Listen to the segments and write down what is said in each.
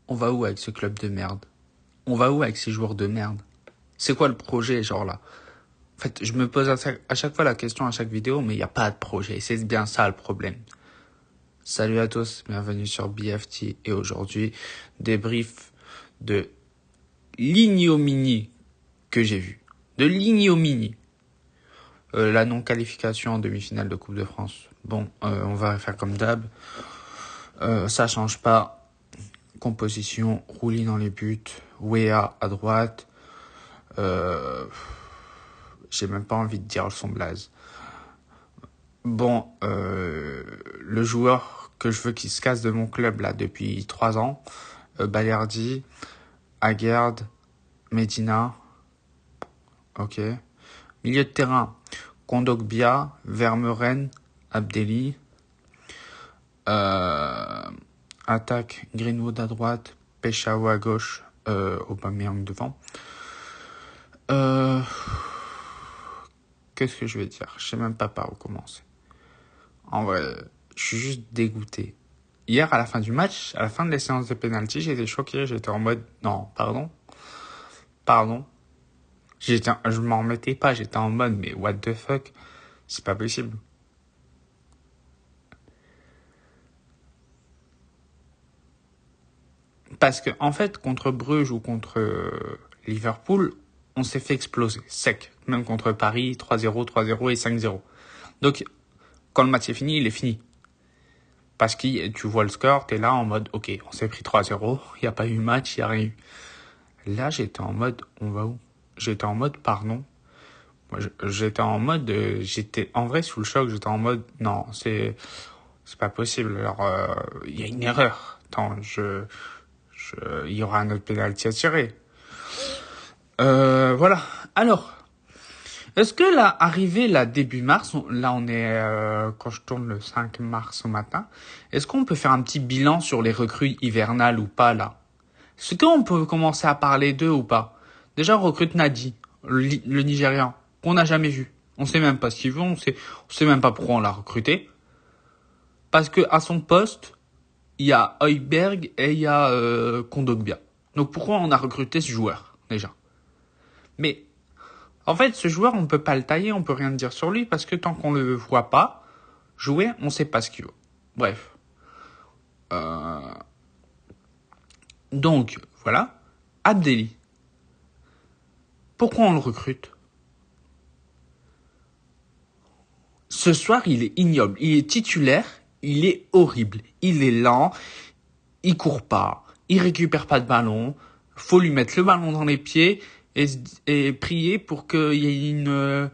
On va où avec ce club de merde? On va où avec ces joueurs de merde? C'est quoi le projet, genre là? En fait, je me pose à chaque fois la question à chaque vidéo, mais il n'y a pas de projet. C'est bien ça le problème. Salut à tous, bienvenue sur BFT. Et aujourd'hui, débrief de l'ignominie que j'ai vu. De l'ignominie. La non-qualification en demi-finale de Coupe de France. Bon, on va faire comme d'hab. Ça change pas. Composition, Rouli dans les buts, Wea à droite. J'ai même pas envie de dire son blaze. Bon, le joueur que je veux qu'il se casse de mon club là depuis 3 ans, Balerdi, Aguerd, Medina, ok. Milieu de terrain, Kondogbia, Vermeuren, Abdelli. Attaque, Greenwood à droite, Peshao à gauche, Aubameyang devant. Qu'est-ce que je vais dire? Je sais même pas par où commencer. En vrai, je suis juste dégoûté. Hier, à la fin du match, à la fin de la séance de penalty, j'étais choqué. J'étais en mode, non, pardon. Je m'en remettais pas. J'étais en mode, mais what the fuck? C'est pas possible. Parce que, en fait, contre Bruges ou contre Liverpool, on s'est fait exploser, sec. Même contre Paris, 3-0, 3-0 et 5-0. Donc, quand le match est fini, il est fini. Parce que tu vois le score, t'es là en mode, ok, on s'est pris 3-0, il n'y a pas eu match, il n'y a rien eu. Là, j'étais en mode, on va où? J'étais en mode, pardon. Moi, j'étais en mode, j'étais en vrai sous le choc, j'étais en mode, non, c'est pas possible. Alors, il y a une erreur. Attends, il y aura un autre pénalty à tirer. Voilà. Alors, est-ce que là, arrivé là début mars, là on est quand je tourne le 5 mars au matin, est-ce qu'on peut faire un petit bilan sur les recrues hivernales ou pas là? Est-ce qu'on peut commencer à parler d'eux ou pas? Déjà on recrute Nadi, le Nigérian, qu'on n'a jamais vu. On sait même pas ce qu'il veut, on sait même pas pourquoi on l'a recruté. Parce que à son poste, il y a Højbjerg et il y a Kondogbia. Donc pourquoi on a recruté ce joueur déjà? Mais en fait, ce joueur, on peut pas le tailler, on peut rien dire sur lui parce que tant qu'on le voit pas jouer, on sait pas ce qu'il vaut. Bref. Donc, voilà. Abdelli. Pourquoi on le recrute? Ce soir, il est ignoble. Il est titulaire. Il est horrible. Il est lent. Il court pas. Il récupère pas de ballon. Faut lui mettre le ballon dans les pieds et prier pour qu'il y ait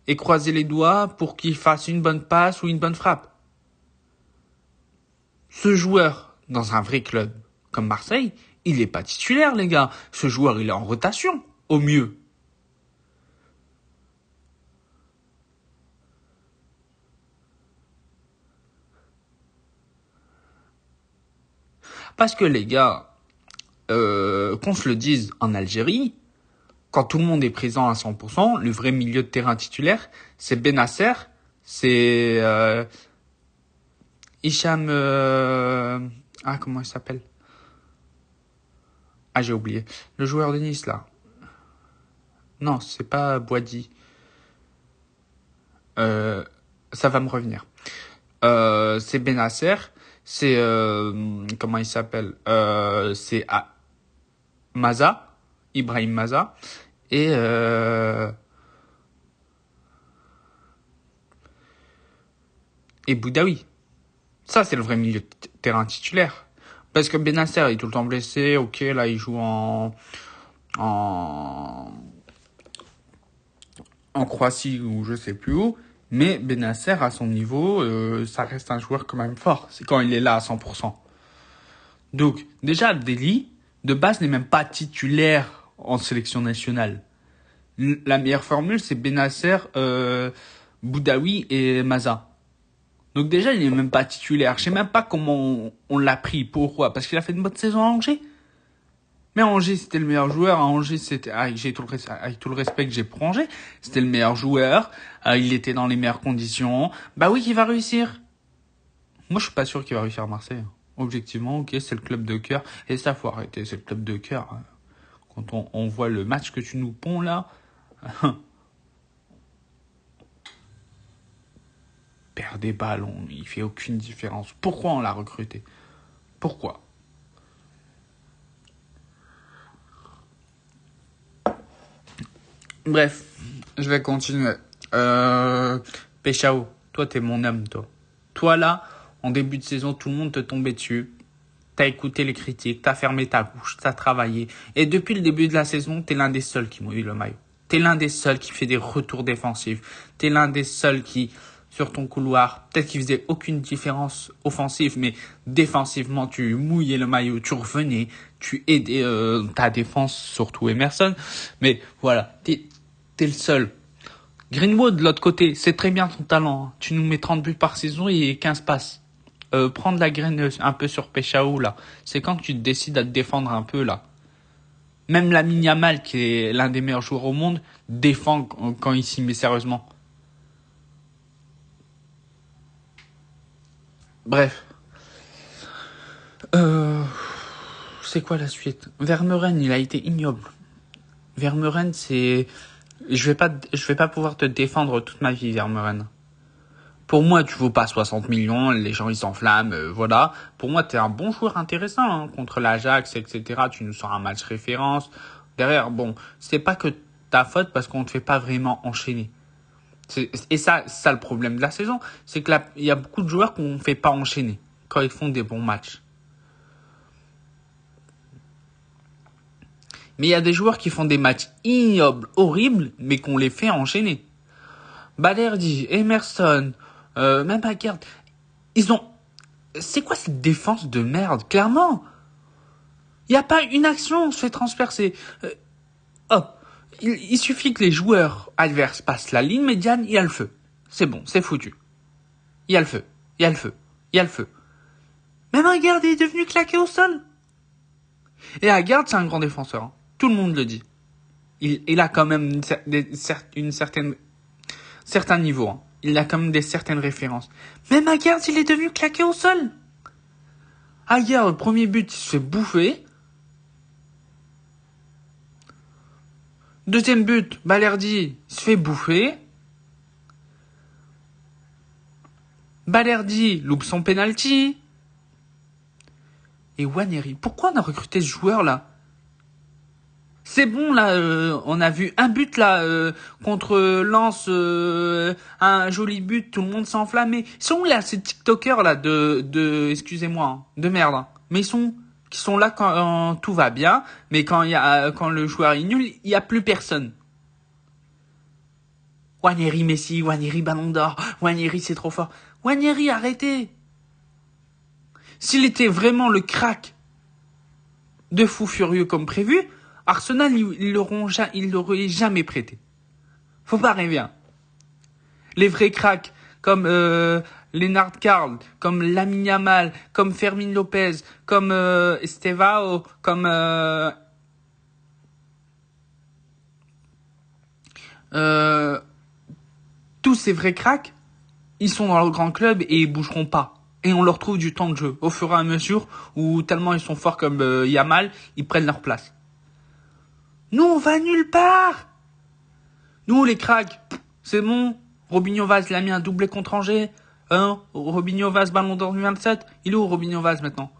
et croiser les doigts pour qu'il fasse une bonne passe ou une bonne frappe. Ce joueur, dans un vrai club comme Marseille, il est pas titulaire, les gars. Ce joueur, il est en rotation, au mieux. Parce que les gars, qu'on se le dise, en Algérie, quand tout le monde est présent à 100%, le vrai milieu de terrain titulaire, c'est Benasser, c'est Hicham... comment il s'appelle? Ah, j'ai oublié. Le joueur de Nice, là. Non, c'est pas Boadi. Ça va me revenir. C'est Benasser, c'est... comment il s'appelle? C'est Maza, Ibrahim Maza, et... et Boudaoui. Ça, c'est le vrai milieu de terrain titulaire. Parce que Benasser est tout le temps blessé. Ok, là, il joue en Croatie ou je sais plus où. Mais Benasser, à son niveau, ça reste un joueur quand même fort. C'est quand il est là à 100%. Donc, déjà, Abdelli, de base, n'est même pas titulaire en sélection nationale. La meilleure formule, c'est Benasser, Boudaoui et Maza. Donc déjà, il n'est même pas titulaire. Je sais même pas comment on l'a pris. Pourquoi? Parce qu'il a fait une bonne saison à Angers. Mais à Angers, c'était le meilleur joueur. À Angers, c'était, avec tout le respect que j'ai pour Angers, c'était le meilleur joueur. Il était dans les meilleures conditions. Bah oui, qu'il va réussir. Moi, je suis pas sûr qu'il va réussir à Marseille. Objectivement, ok, c'est le club de cœur. Et ça, faut arrêter, c'est le club de cœur. Quand on voit le match que tu nous ponds là, perd des ballons, il fait aucune différence. Pourquoi on l'a recruté? Pourquoi? Bref, je vais continuer. Péchao, toi t'es mon homme, toi. Toi là, en début de saison, tout le monde te tombait dessus. T'as écouté les critiques, t'as fermé ta bouche, t'as travaillé. Et depuis le début de la saison, t'es l'un des seuls qui mouille le maillot. T'es l'un des seuls qui fait des retours défensifs. T'es l'un des seuls qui, sur ton couloir, peut-être qu'il faisait aucune différence offensive, mais défensivement, tu mouillais le maillot, tu revenais, tu aidais ta défense, surtout Emerson. Mais voilà, t'es le seul. Greenwood, de l'autre côté, c'est très bien ton talent. Tu nous mets 30 buts par saison et 15 passes. Prendre la graine un peu sur Péchao, là. C'est quand que tu te décides à te défendre un peu, là. Même Lamine Yamal, qui est l'un des meilleurs joueurs au monde, défend quand il s'y met sérieusement. Bref. C'est quoi la suite? Vermeuren, il a été ignoble. Vermeuren, c'est... Je vais pas pouvoir te défendre toute ma vie, Vermeuren. Pour moi, tu vaux pas 60 millions, les gens ils s'enflamment, voilà. Pour moi, t'es un bon joueur intéressant, hein, contre l'Ajax, etc. Tu nous sors un match référence. Derrière, bon, c'est pas que ta faute parce qu'on te fait pas vraiment enchaîner. Et ça, c'est ça le problème de la saison, c'est que là, il y a beaucoup de joueurs qu'on fait pas enchaîner quand ils font des bons matchs. Mais il y a des joueurs qui font des matchs ignobles, horribles, mais qu'on les fait enchaîner. Balerdi, Emerson, même Haggard, ils ont... C'est quoi cette défense de merde? Clairement, il n'y a pas une action, on se fait transpercer. Hop, il suffit que les joueurs adverses passent la ligne médiane, il y a le feu. C'est bon, c'est foutu. Il y a le feu, il y a le feu, il y a le feu. Même Haggard est devenu claqué au sol. Et Haggard, c'est un grand défenseur. Hein. Tout le monde le dit. Il a quand même une certain niveau. Hein. Il a quand même certaines références. Même Haggard, il est devenu claqué au sol. Haggard, le premier but, il se fait bouffer. Deuxième but, Balerdi, il se fait bouffer. Balerdi loupe son penalty. Et Nwaneri, pourquoi on a recruté ce joueur-là? C'est bon, là, on a vu un but, là, contre Lens, un joli but, tout le monde s'est enflammé. Ils sont où, là, ces TikTokers, là, excusez-moi, hein, de merde, hein. Mais qui sont là quand tout va bien, mais quand le joueur est nul, il y a plus personne. Nwaneri Messi, Nwaneri Ballon d'Or, Nwaneri c'est trop fort. Nwaneri, arrêtez. S'il était vraiment le crack de fou furieux comme prévu, Arsenal, ils l'auraient jamais prêté. Faut pas rêver. Hein. Les vrais cracks, comme Lennart Karl, comme Lamine Yamal, comme Fermin Lopez, comme Estevao, comme tous ces vrais cracks, ils sont dans le grand club et ils bougeront pas. Et on leur trouve du temps de jeu au fur et à mesure où tellement ils sont forts comme Yamal, ils prennent leur place. Nous, on va nulle part. Nous, les cracks, c'est bon. Robinho Vaz, il a mis un doublé contre Angers. Hein, Robinho Vaz, Ballon d'Or 2027. Il est où Robinho Vaz maintenant?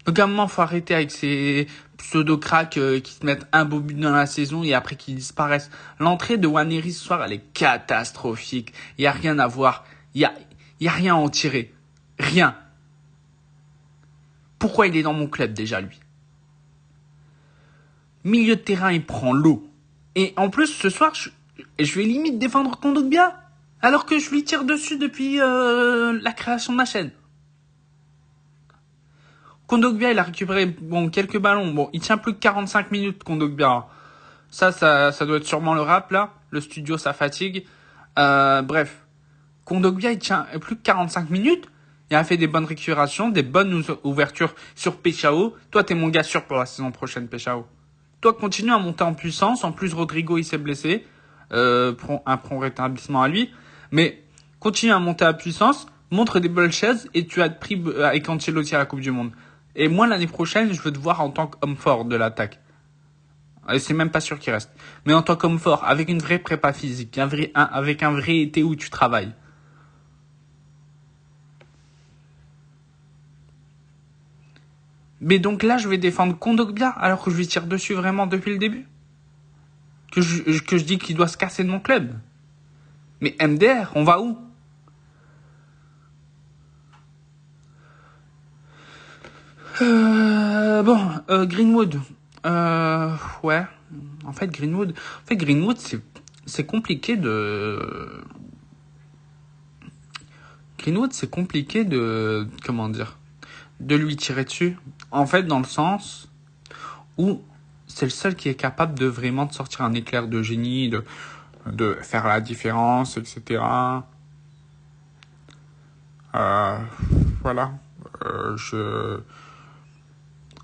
Donc à un moment, faut arrêter avec ces pseudo-cracks qui se mettent un beau but dans la saison et après qui disparaissent. L'entrée de Nwaneri ce soir, elle est catastrophique. Il y a rien à voir. Il y a rien à en tirer. Rien. Pourquoi il est dans mon club déjà, lui? Milieu de terrain, il prend l'eau. Et en plus, ce soir, je vais limite défendre Kondogbia. Alors que je lui tire dessus depuis la création de ma chaîne. Kondogbia, il a récupéré quelques ballons. Bon, il tient plus que 45 minutes, Kondogbia. Ça doit être sûrement le rap, là. Le studio, ça fatigue. Bref. Kondogbia, il tient plus que 45 minutes. Il a fait des bonnes récupérations, des bonnes ouvertures sur Péchao. Toi, t'es mon gars sûr pour la saison prochaine, Péchao. Toi, continue à monter en puissance. En plus, Rodrigo, il s'est blessé. Un prompt rétablissement à lui. Mais continue à monter en puissance. montre des belles choses et tu vas être pris avec Ancelotti à la Coupe du Monde. Et moi, l'année prochaine, je veux te voir en tant qu'homme fort de l'attaque. Et c'est même pas sûr qu'il reste. Mais en tant qu'homme fort, avec une vraie prépa physique, avec un vrai été où tu travailles. Mais donc là, je vais défendre Kondogbia alors que je lui tire dessus vraiment depuis le début. Que je dis qu'il doit se casser de mon club. Mais MDR, on va où? Greenwood. Ouais. Greenwood, c'est compliqué de... Greenwood, c'est compliqué de... Comment dire? De lui tirer dessus. En fait, dans le sens où c'est le seul qui est capable de vraiment de sortir un éclair de génie, de faire la différence, etc. Voilà.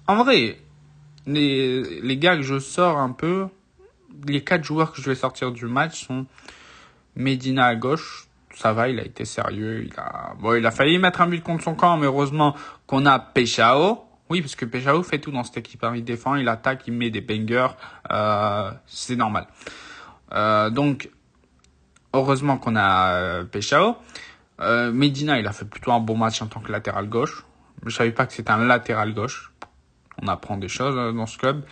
En vrai, les gars que je sors un peu, les 4 joueurs que je vais sortir du match sont Medina à gauche. Ça va, il a été sérieux. Il a failli mettre un but contre son camp, mais heureusement qu'on a Peshao. Oui, parce que Peshao fait tout dans cette équipe. Il défend, il attaque, il met des bangers. C'est normal. Donc, heureusement qu'on a Peshao. Medina, il a fait plutôt un bon match en tant que latéral gauche. Je savais pas que c'était un latéral gauche. On apprend des choses dans ce club.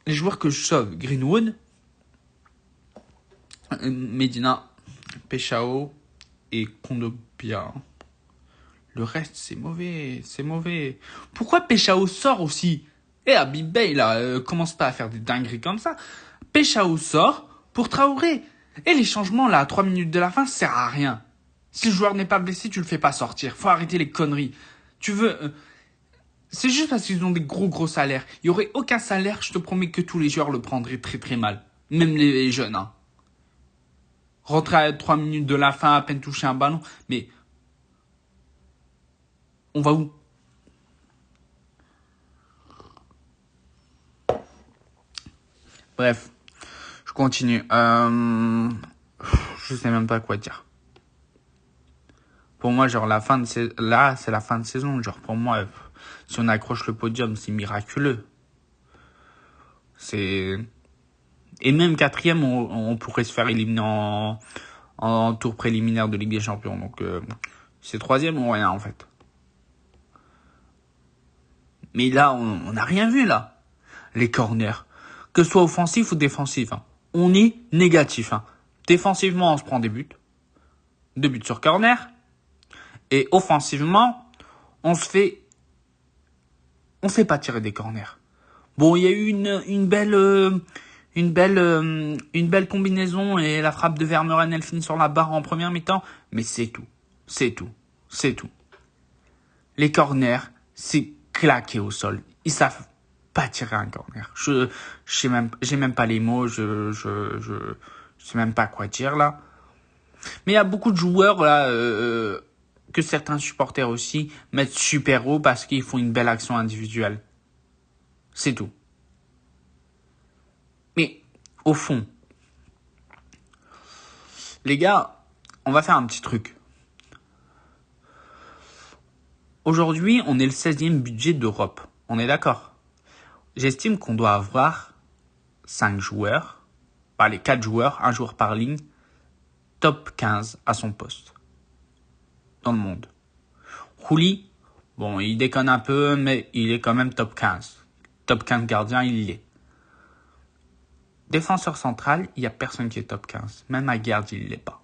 Les joueurs que je sauve, Greenwood, Medina, Peshao et Kondogbia. Le reste, c'est mauvais. Pourquoi Peshao sort aussi? Habib Bey, là, commence pas à faire des dingueries comme ça. Peshao sort pour Traoré. Et les changements, là, à 3 minutes de la fin, ça sert à rien. Si le joueur n'est pas blessé, tu le fais pas sortir. Faut arrêter les conneries. Tu veux... c'est juste parce qu'ils ont des gros salaires. Il y aurait aucun salaire, je te promets que tous les joueurs le prendraient très très mal. Même les jeunes, hein. Rentrer à 3 minutes de la fin, à peine toucher un ballon. Mais on va où? Bref, je continue. Je sais même pas quoi dire. Pour moi, genre là, c'est la fin de saison. Genre pour moi, si on accroche le podium, c'est miraculeux. Et même 4e, on pourrait se faire éliminer en tour préliminaire de Ligue des Champions. Donc c'est 3e ou rien en fait. Mais là, on n'a rien vu là. Les corners, que ce soit offensif ou défensif, hein. On est négatif. Hein. Défensivement, on se prend des buts. 2 buts sur corner. Et offensivement, on se fait pas tirer des corners. Bon, il y a eu une belle combinaison et la frappe de Vermeuren, elle finit sur la barre en première mi-temps. Mais c'est tout. Les corners, c'est claqué au sol. Ils savent pas tirer un corner. J'ai même pas les mots. Je sais même pas quoi dire là. Mais il y a beaucoup de joueurs là que certains supporters aussi mettent super haut parce qu'ils font une belle action individuelle. C'est tout. Mais au fond, les gars, on va faire un petit truc. Aujourd'hui, on est le 16e budget d'Europe. On est d'accord? J'estime qu'on doit avoir 5 joueurs, les 4 joueurs, un joueur par ligne, top 15 à son poste dans le monde. Rouli, bon, il déconne un peu, mais il est quand même top 15. Top 15 gardien, il y est. Défenseur central, il n'y a personne qui est top 15. Même Aguerd, il ne l'est pas.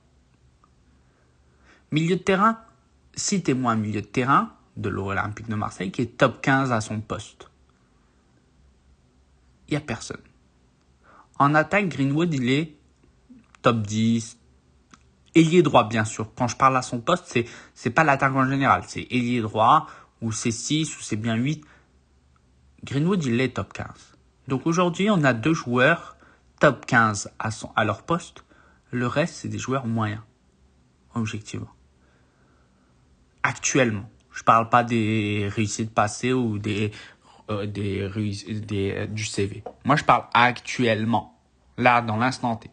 Milieu de terrain, citez-moi un milieu de terrain de l'Olympique de Marseille qui est top 15 à son poste. Il n'y a personne. En attaque, Greenwood, il est top 10. Ailier droit, bien sûr. Quand je parle à son poste, c'est pas l'attaque en général. C'est ailier droit, ou c'est 6, ou c'est bien 8. Greenwood, il est top 15. Donc aujourd'hui, on a 2 joueurs top 15 à leur poste. Le reste, c'est des joueurs moyens. Objectivement. Actuellement. Je parle pas des réussites passées ou du CV. Moi, je parle actuellement. Là, dans l'instant T.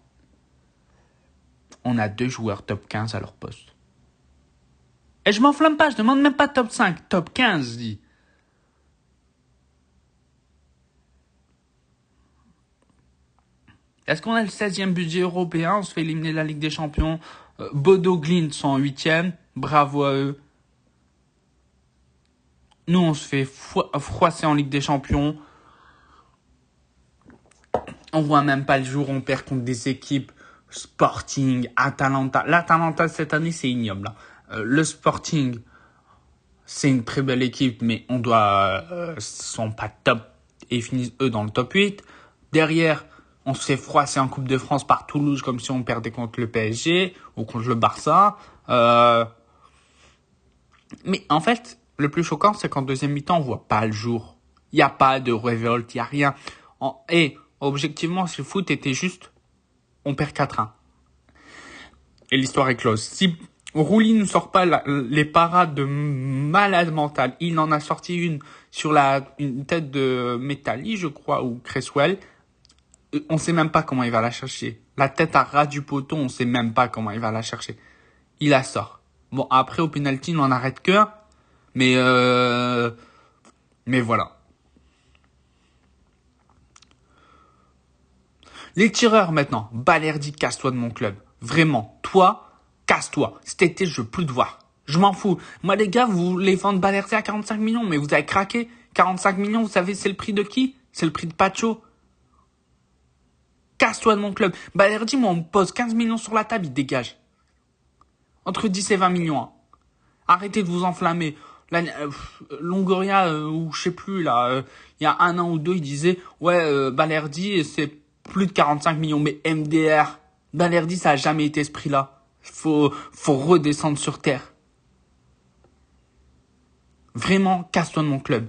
on a 2 joueurs top 15 à leur poste. Et je m'enflamme pas, je demande même pas top 5, top 15, je dis. Est-ce qu'on a le 16e budget européen? On se fait éliminer de la Ligue des Champions. Bodo Glimt sont en 8e. Bravo à eux. Nous, on se fait froisser en Ligue des Champions. On voit même pas le jour. On perd contre des équipes Sporting, Atalanta. L'Atalanta, cette année, c'est ignoble. Le Sporting, c'est une très belle équipe, mais on doit... sont pas top. Et ils finissent, eux, dans le top 8. Derrière... On se fait froisser en Coupe de France par Toulouse comme si on perdait contre le PSG ou contre le Barça. Mais en fait, le plus choquant, c'est qu'en deuxième mi-temps, on voit pas le jour. Il n'y a pas de révolte, il n'y a rien. Et objectivement, si le foot était juste, on perd 4-1. Et l'histoire est close. Si Rouli ne sort pas les parades de malade mental, il en a sorti une sur une tête de Metalli, je crois, ou Cresswell. On sait même pas comment il va la chercher. La tête à ras du poteau, on sait même pas comment il va la chercher. Il la sort. Bon, après, au penalty, il n'en arrête qu'un. Mais voilà. Les tireurs, maintenant. Balerdi, casse-toi de mon club. Vraiment. Toi, casse-toi. Cet été, je veux plus te voir. Je m'en fous. Moi, les gars, vous voulez vendre Balerdi à 45 millions, mais vous avez craqué. 45 millions, vous savez, c'est le prix de qui? C'est le prix de Pacho. Casse-toi de mon club. Balerdi, moi, on me pose 15 millions sur la table, il dégage. Entre 10 et 20 millions. Hein. Arrêtez de vous enflammer. Longoria, ou je sais plus, là, il y a 1 an ou 2, il disait, ouais, Balerdi, c'est plus de 45 millions. Mais MDR, Balerdi, ça a jamais été ce prix-là. Faut redescendre sur terre. Vraiment, casse-toi de mon club.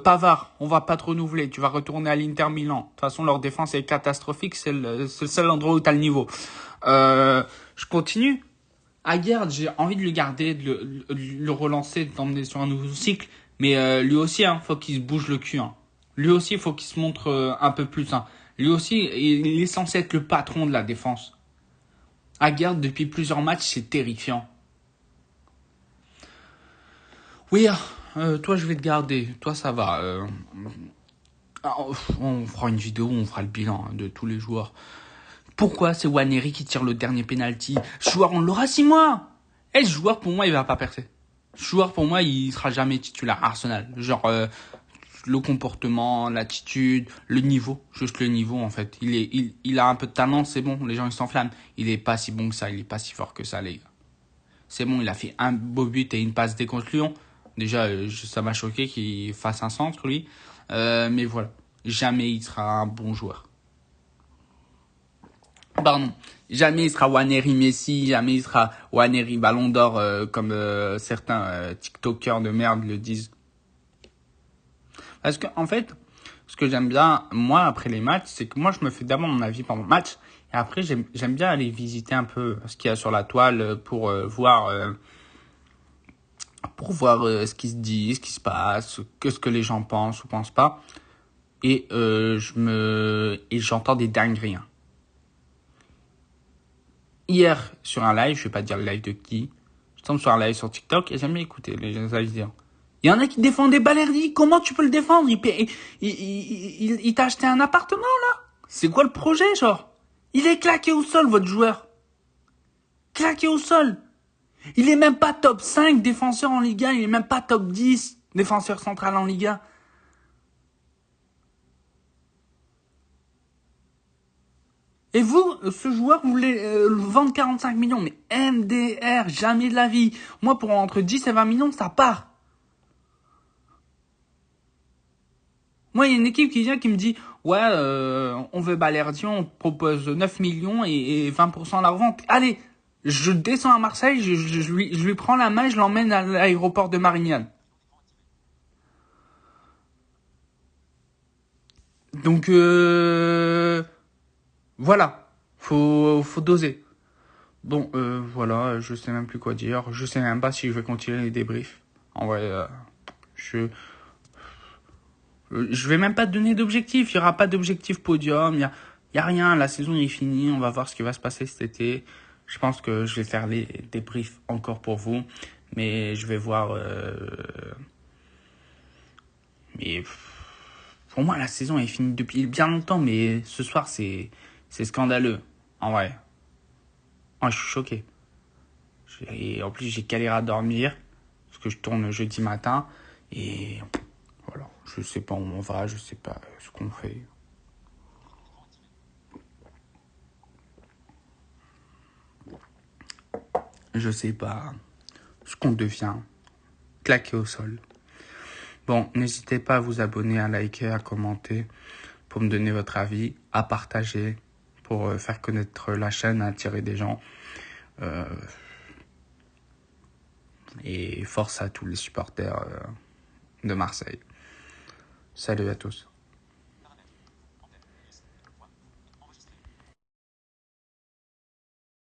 Pavard, on va pas te renouveler. Tu vas retourner à l'Inter Milan. De toute façon, leur défense est catastrophique. C'est le seul endroit où t'as le niveau. Je continue. Aguerd, j'ai envie de le garder, de le relancer, de l'emmener sur un nouveau cycle. Mais lui aussi, faut qu'il se bouge le cul. Lui aussi, faut qu'il se montre un peu plus. Lui aussi, il est censé être le patron de la défense. Aguerd, depuis plusieurs matchs, c'est terrifiant. Oui, toi je vais te garder. Toi ça va. On fera une vidéo où on fera le bilan de tous les joueurs. Pourquoi c'est Nwaneri qui tire le dernier penalty? Ce joueur, on l'aura 6 mois. Ce joueur, pour moi, il va pas percer. Ce joueur, pour moi, il sera jamais titulaire à Arsenal. Genre, le comportement, l'attitude, le niveau. Juste le niveau, en fait. Il a un peu de talent, c'est bon. Les gens, ils s'enflamment. Il est pas si bon que ça. Il est pas si fort que ça, les gars. C'est bon, il a fait un beau but et une passe D contre Lyon. Déjà, ça m'a choqué qu'il fasse un centre, lui. Mais voilà. Jamais il sera un bon joueur. Pardon. Jamais il sera Nwaneri Messi. Jamais il sera Nwaneri Ballon d'Or, comme certains TikTokers de merde le disent. Parce que, en fait, ce que j'aime bien, moi, après les matchs, c'est que moi, je me fais d'abord mon avis pendant le match. Et après, j'aime bien aller visiter un peu ce qu'il y a sur la toile pour voir ce qui se dit, ce qui se passe, ce que les gens pensent ou pensent pas. Et j'entends des dingueries. Hier, sur un live, je vais pas dire le live de qui, je tombe sur un live sur TikTok et j'aime bien écouter les gens dire. Il y en a qui défendent Balerdi. Comment tu peux le défendre? Il t'a acheté un appartement, là? C'est quoi le projet, genre? Il est claqué au sol, votre joueur. Claqué au sol. Il est même pas top 5 défenseur en Ligue 1. Il est même pas top 10 défenseur central en Ligue 1. Et vous, ce joueur, vous voulez le vendre 45 millions. Mais MDR, jamais de la vie. Moi, pour entre 10 et 20 millions, ça part. Moi, il y a une équipe qui vient qui me dit, ouais, on veut Balerdi, on propose 9 millions et 20% à la revente. Allez, je descends à Marseille, je lui prends la main et je l'emmène à l'aéroport de Marignane. Donc, voilà, faut doser. Bon, voilà, je sais même plus quoi dire. Je sais même pas si je vais continuer les débriefs. En vrai, je vais même pas te donner d'objectif. Il y aura pas d'objectif podium. Il y a rien. La saison est finie. On va voir ce qui va se passer cet été. Je pense que je vais faire les débriefs encore pour vous, mais je vais voir. Mais pour moi, la saison est finie depuis bien longtemps, mais ce soir, c'est scandaleux. En vrai. Moi, je suis choqué. Et en plus, j'ai galéré à dormir, parce que je tourne jeudi matin, et voilà. Je sais pas où on va, je sais pas ce qu'on fait. Je sais pas ce qu'on devient. Claqué au sol. Bon, n'hésitez pas à vous abonner, à liker, à commenter, pour me donner votre avis, à partager, pour faire connaître la chaîne, à attirer des gens. Et force à tous les supporters de Marseille. Salut à tous.